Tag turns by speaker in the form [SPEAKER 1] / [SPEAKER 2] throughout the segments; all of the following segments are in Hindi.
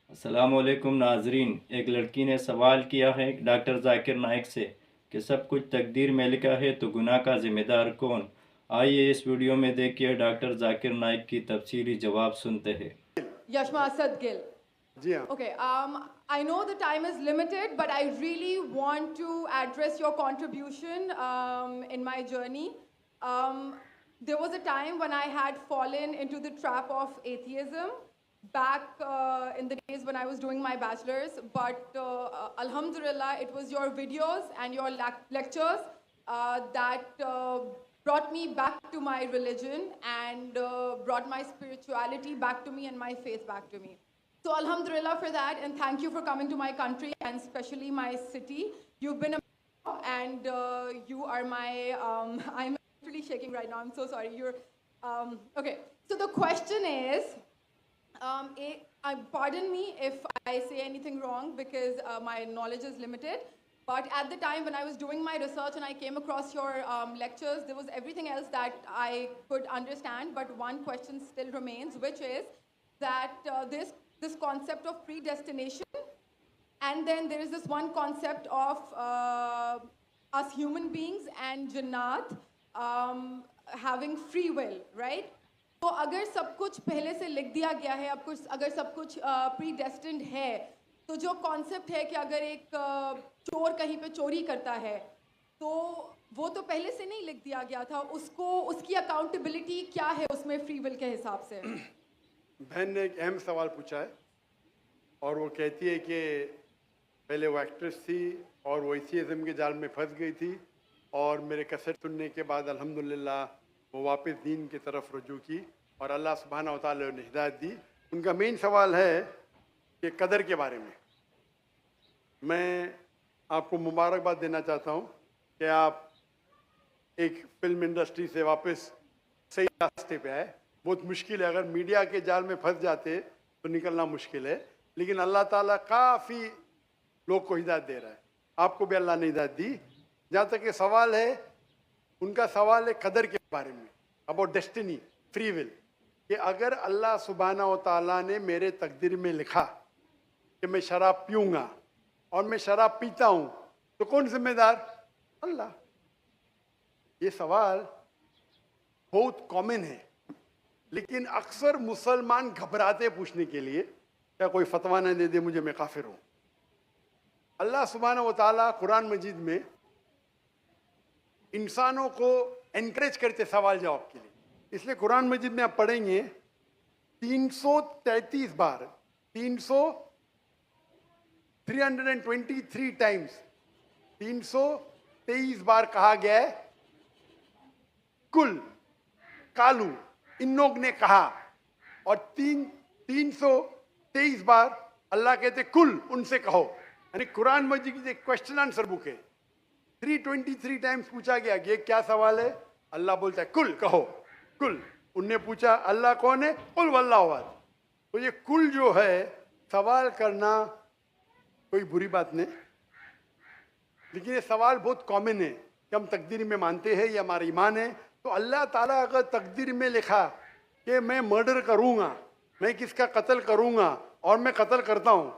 [SPEAKER 1] अस्सलामुअलैकुम नाजरीन। एक लड़की ने सवाल किया है डॉक्टर जाकिर नाइक से कि सब कुछ तकदीर में लिखा है तो गुनाह का जिम्मेदार कौन। आइए इस वीडियो में देखिए डॉक्टर जाकिर नाइक की तफसीली जवाब सुनते हैं।
[SPEAKER 2] Yashma Asad Gill.
[SPEAKER 3] जी हाँ।
[SPEAKER 2] Okay, I know the time is limited, but I really want to address your contribution in my journey. Um, there was a time when I had fallen into the trap of atheism back in the days when I was doing my bachelor's, but Alhamdulillah, it was your videos and your lectures that brought me back to my religion and brought my spirituality back to me and my faith back to me. So Alhamdulillah for that, and thank you for coming to my country and especially my city. You've been a and you are my, I'm actually shaking right now, I'm so sorry. Okay, so the question is, pardon me if I say anything wrong because my knowledge is limited. But at the time when I was doing my research and I came across your lectures, there was everything else that I could understand. But one question still remains, which is that this concept of predestination, and then there is this one concept of us human beings and Jannat having free will, right? तो अगर सब कुछ पहले से लिख दिया गया है, अब कुछ अगर सब कुछ प्रीडेस्टिन्ड है, तो जो कॉन्सेप्ट है कि अगर एक चोर कहीं पे चोरी करता है, तो वो तो पहले से नहीं लिख दिया गया था, उसको उसकी अकाउंटेबिलिटी क्या है उसमें फ्री विल के हिसाब से?
[SPEAKER 3] बहन ने एक अहम सवाल पूछा है और वो कहती है कि पहले वो एक्ट्रेस थी और वो एथियज़म के जाल में फंस गई थी और मेरे कैसेट सुनने के बाद अल्हम्दुलिल्लाह वो वापस दीन की तरफ रुजू की और अल्लाह सुब्हानहू व तआला ने हिदायत दी। उनका मेन सवाल है कि कदर के बारे में। मैं आपको मुबारकबाद देना चाहता हूँ कि आप एक फिल्म इंडस्ट्री से वापस सही रास्ते पे आए। बहुत मुश्किल है, अगर मीडिया के जाल में फंस जाते तो निकलना मुश्किल है, लेकिन अल्लाह ताला काफ़ी लोग को हिदायत दे रहा है। आपको भी अल्लाह ने हिदायत दी। जहाँ तक ये सवाल है, उनका सवाल है कदर के बारे में, अबाउट डेस्टिनी, फ्री विल, कि अगर अल्लाह सुब्हानहू व तआला ने मेरे तकदीर में लिखा कि मैं शराब पीऊँगा और मैं शराब पीता हूँ, तो कौन जिम्मेदार? अल्लाह। ये सवाल बहुत कॉमन है, लेकिन अक्सर मुसलमान घबराते पूछने के लिए, क्या कोई फतवा न दे दे मुझे, मैं काफिर हूँ। अल्लाह सुब्हानहू व तआला कुरान मजीद में इंसानों को एनकरेज करते सवाल जवाब के लिए, इसलिए कुरान मजीद में आप पढ़ेंगे 333 बार, 323 टाइम्स, 323 बार कहा गया है कुल, कालू, इन लोग ने कहा, और 323 बार अल्लाह कहते कुल, उनसे कहो। यानी कुरान मजीद की एक क्वेश्चन आंसर बुक है। 323 टाइम्स पूछा गया कि ये क्या सवाल है, अल्लाह बोलता है कुल, कहो कुल। उनने पूछा अल्लाह कौन है, कुल वल्लाहु अहद। तो ये कुल जो है, सवाल करना कोई बुरी बात नहीं, लेकिन ये सवाल बहुत कॉमन है कि हम तकदीर में मानते हैं, ये हमारा ईमान है। तो अल्लाह ताला अगर तकदीर में लिखा कि मैं मर्डर करूँगा, मैं किसका कत्ल करूँगा और मैं कत्ल करता हूँ,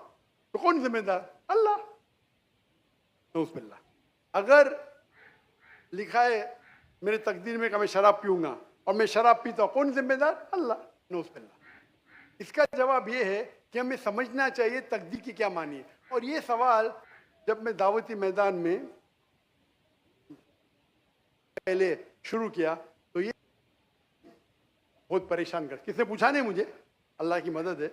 [SPEAKER 3] तो कौन जिम्मेदार? अल्लाह। नऊज़ुबिल्लाह। अगर लिखा है मेरे तकदीर में कि मैं शराब पीऊँगा और मैं शराब पीता हूँ, कौन जिम्मेदार? अल्लाह। नऊज़ुबिल्लाह। इसका जवाब ये है कि हमें समझना चाहिए तकदीर की क्या मानी है। और ये सवाल जब मैं दावती मैदान में पहले शुरू किया तो ये बहुत परेशान कर, किसने पूछा नहीं मुझे, अल्लाह की मदद है,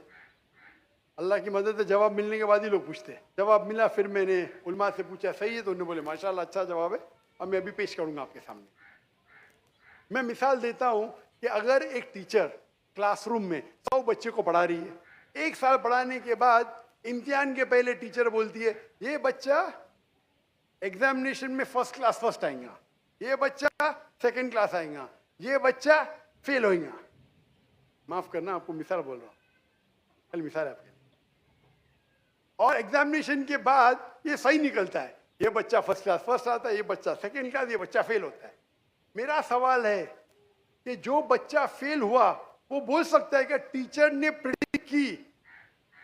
[SPEAKER 3] अल्लाह की मदद है। जवाब मिलने के बाद ही लोग पूछते हैं। जवाब मिला, फिर मैंने उलमा से पूछा सही है, तो उन्होंने बोले माशाल्लाह अच्छा जवाब है, और मैं अभी पेश करूंगा आपके सामने। मैं मिसाल देता हूं कि अगर एक टीचर क्लासरूम में 100 बच्चे को पढ़ा रही है, 1 साल पढ़ाने के बाद इम्तिहान के पहले टीचर बोलती है ये बच्चा एग्जामिनेशन में फर्स्ट क्लास फर्स्ट आएगा, ये बच्चा सेकंड क्लास आएगा, ये बच्चा फेल होएगा। माफ करना, आपको मिसाल बोल रहा हूँ, कल मिसाल है आपके। और एग्जामिनेशन के बाद ये सही निकलता है, ये बच्चा फर्स्ट क्लास फर्स्ट आता है, ये बच्चा सेकंड क्लास, ये बच्चा फेल होता है। मेरा सवाल है कि जो बच्चा फेल हुआ वो बोल सकता है कि टीचर ने प्रेडिक्ट की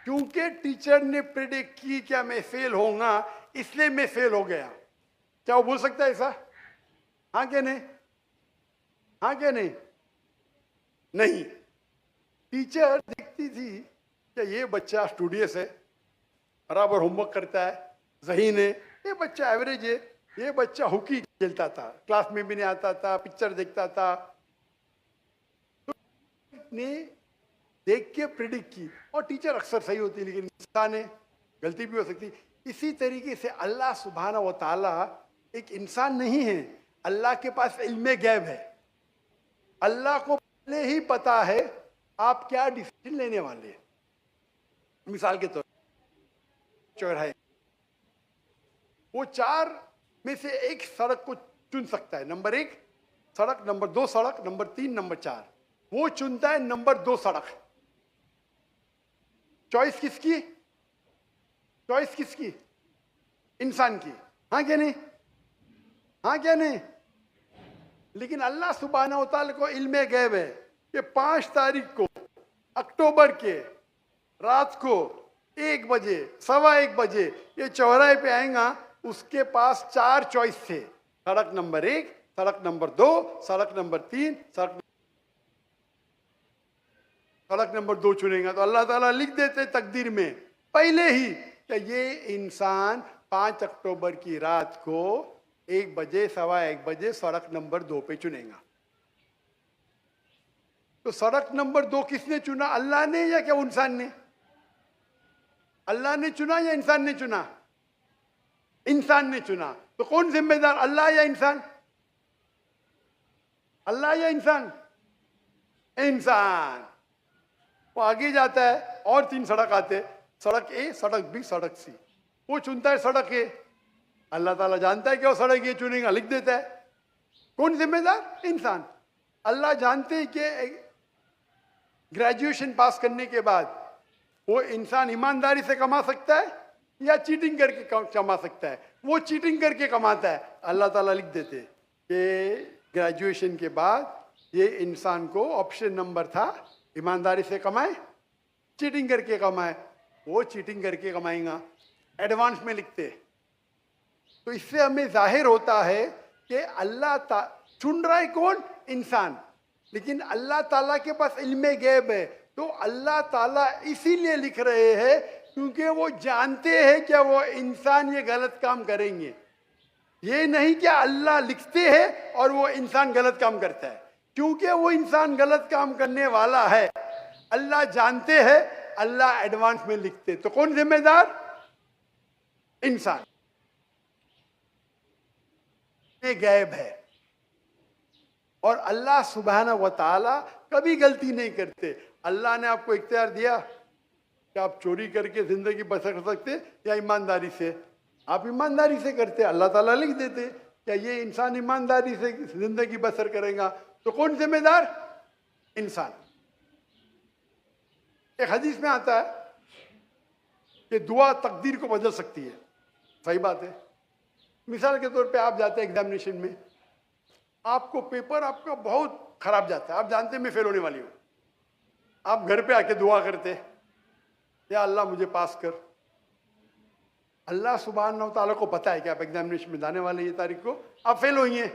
[SPEAKER 3] क्योंकि टीचर ने प्रिडिक्ट की क्या मैं फेल होऊंगा, इसलिए मैं फेल हो गया। क्या वो बोल सकता है ऐसा? हाँ क्या नहीं? हाँ क्या नहीं? नहीं। टीचर देखती थी कि ये बच्चा स्टूडियस है, बराबर होमवर्क करता है, ज़हीन है, ये बच्चा एवरेज है, ये बच्चा हॉकी खेलता था, क्लास में भी नहीं आता था, पिक्चर देखता था, तो ने देख के प्रिडिक्ट की। और टीचर अक्सर सही होती है, लेकिन इंसान है, गलती भी हो सकती। इसी तरीके से अल्लाह सुब्हाना व ताला एक इंसान नहीं है, अल्लाह के पास इल्मे गैब है। अल्लाह को पहले ही पता है आप क्या डिसीजन लेने वाले हैं। मिसाल के तौर पर चौराहे, वो 4 में से एक सड़क को चुन सकता है, नंबर 1 सड़क, नंबर 2 सड़क, नंबर 3, नंबर 4। वो चुनता है नंबर 2 सड़क। चॉइस किसकी? चॉइस किसकी? इंसान की। हाँ क्या नहीं? हाँ क्या नहीं? लेकिन अल्लाह सुब्हाना व तआला को इल्मे गैब है कि 5 तारीख को अक्टूबर के रात को 1 बजे, 1:15 बजे ये चौराहे पे आएगा। उसके पास 4 चॉइस थे, सड़क नंबर 1, सड़क नंबर 2, सड़क नंबर 3, सड़क नंबर 2 चुनेगा। तो अल्लाह ताला लिख देते तकदीर में पहले ही कि ये इंसान 5 अक्टूबर की रात को 1 बजे, 1:15 बजे सड़क नंबर 2 पे चुनेगा। तो सड़क नंबर 2 किसने चुना? अल्लाह ने या क्या इंसान ने? अल्लाह ने चुना या इंसान ने चुना? इंसान ने चुना। तो कौन जिम्मेदार, अल्लाह या इंसान? अल्लाह या इंसान? इंसान। वो आगे जाता है और 3 सड़क आते, सड़क ए, सड़क बी, सड़क सी। वो चुनता है सड़क ए। अल्लाह ताला जानता है कि वो सड़क ए चुनेगा, लिख देता है। कौन जिम्मेदार? इंसान। अल्लाह जानते हैं कि ग्रेजुएशन पास करने के बाद वो इंसान ईमानदारी से कमा सकता है या चीटिंग करके कमा सकता है। वो चीटिंग करके कमाता है। अल्लाह ताला लिख देते कि ग्रेजुएशन के बाद ये इंसान को ऑप्शन नंबर था, ईमानदारी से कमाए, चीटिंग करके कमाए। वो चीटिंग करके कमाएगा, एडवांस में लिखते। तो इससे हमें जाहिर होता है कि अल्लाह चुन रहा है कौन? इंसान। लेकिन अल्लाह ताला के पास इल्मे गैब है। तो अल्लाह ताला इसीलिए लिख रहे हैं क्योंकि वो जानते हैं क्या वो इंसान ये गलत काम करेंगे। ये नहीं कि अल्लाह लिखते हैं और वो इंसान गलत काम करता है। क्योंकि वो इंसान गलत काम करने वाला है, अल्लाह जानते हैं, अल्लाह एडवांस में लिखते। तो कौन जिम्मेदार? इंसान। ये गैब है। और अल्लाह सुब्हाना व तआला कभी गलती नहीं करते। अल्लाह ने आपको इख्तियार दिया कि आप चोरी करके जिंदगी बसर कर सकते या ईमानदारी से। आप ईमानदारी से करते, अल्लाह ताला लिख देते क्या ये इंसान ईमानदारी से जिंदगी बसर करेगा। तो कौन जिम्मेदार? इंसान। एक हदीस में आता है कि दुआ तकदीर को बदल सकती है। सही बात है। मिसाल के तौर पे आप जाते हैं एग्जामिनेशन में, आपको पेपर आपका बहुत खराब जाता है, आप जानते हैं मैं फेल होने वाली हूँ। आप घर पे आके दुआ करते, या अल्लाह मुझे पास कर। अल्लाह सुब्हानहू तआला को पता है कि आप एग्जामिनेशन में जाने वाले ये तारीख को आप फेल होंगे।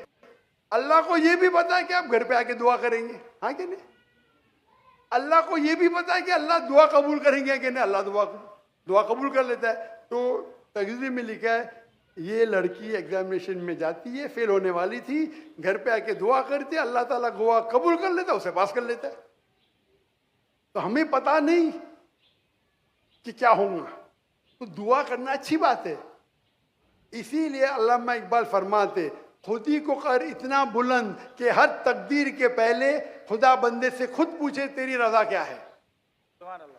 [SPEAKER 3] अल्लाह को ये भी पता है कि आप घर पे आके दुआ करेंगे। हाँ कि नहीं? अल्लाह को ये भी पता है कि अल्लाह दुआ कबूल करेंगे कि नहीं। अल्लाह दुआ कबूल कर लेता है। तो तकदीर में लिखा है ये लड़की एग्जामिनेशन में जाती है, फेल होने वाली थी, घर पे आके दुआ करती है, अल्लाह ताला दुआ कबूल कर लेता है, उसे पास कर लेता है। तो हमें पता नहीं कि क्या होगा, तो दुआ करना अच्छी बात है। इसीलिए अल्लामा इकबाल फरमाते खुदी को कर इतना बुलंद कि हर तकदीर के पहले खुदा बंदे से खुद पूछे तेरी रजा क्या है। सुभान अल्लाह।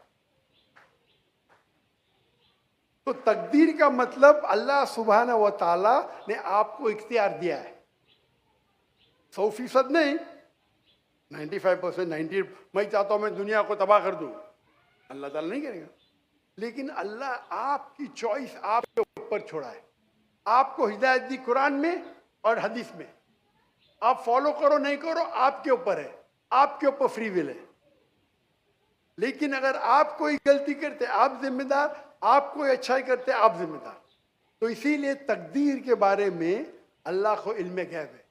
[SPEAKER 3] तो तकदीर का मतलब अल्लाह सुब्हाना व तआला ने आपको इख्तियार दिया है। 100% नहीं, 95%, 90। मैं चाहता हूं मैं दुनिया को तबाह कर दूं, अल्लाह ताला नहीं करेगा। लेकिन अल्लाह आपकी चॉइस आपके ऊपर छोड़ा है। आपको हिदायत दी कुरान में और हदीस में, आप फॉलो करो नहीं करो आपके ऊपर है, आपके ऊपर फ्री विल है। लेकिन अगर आप कोई गलती करते आप जिम्मेदार, आप कोई अच्छाई करते आप जिम्मेदार। तो इसीलिए तकदीर के बारे में अल्लाह को इल्म गैब है।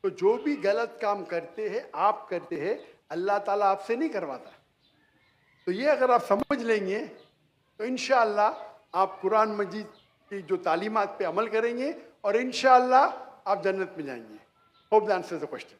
[SPEAKER 3] तो जो भी गलत काम करते हैं आप करते हैं, अल्लाह ताला आपसे नहीं करवाता। तो ये अगर आप समझ लेंगे तो इंशाअल्लाह आप कुरान मजीद की जो तालीमात पे अमल करेंगे और इंशाअल्लाह आप जन्नत में जाएंगे। Hope that answers the question.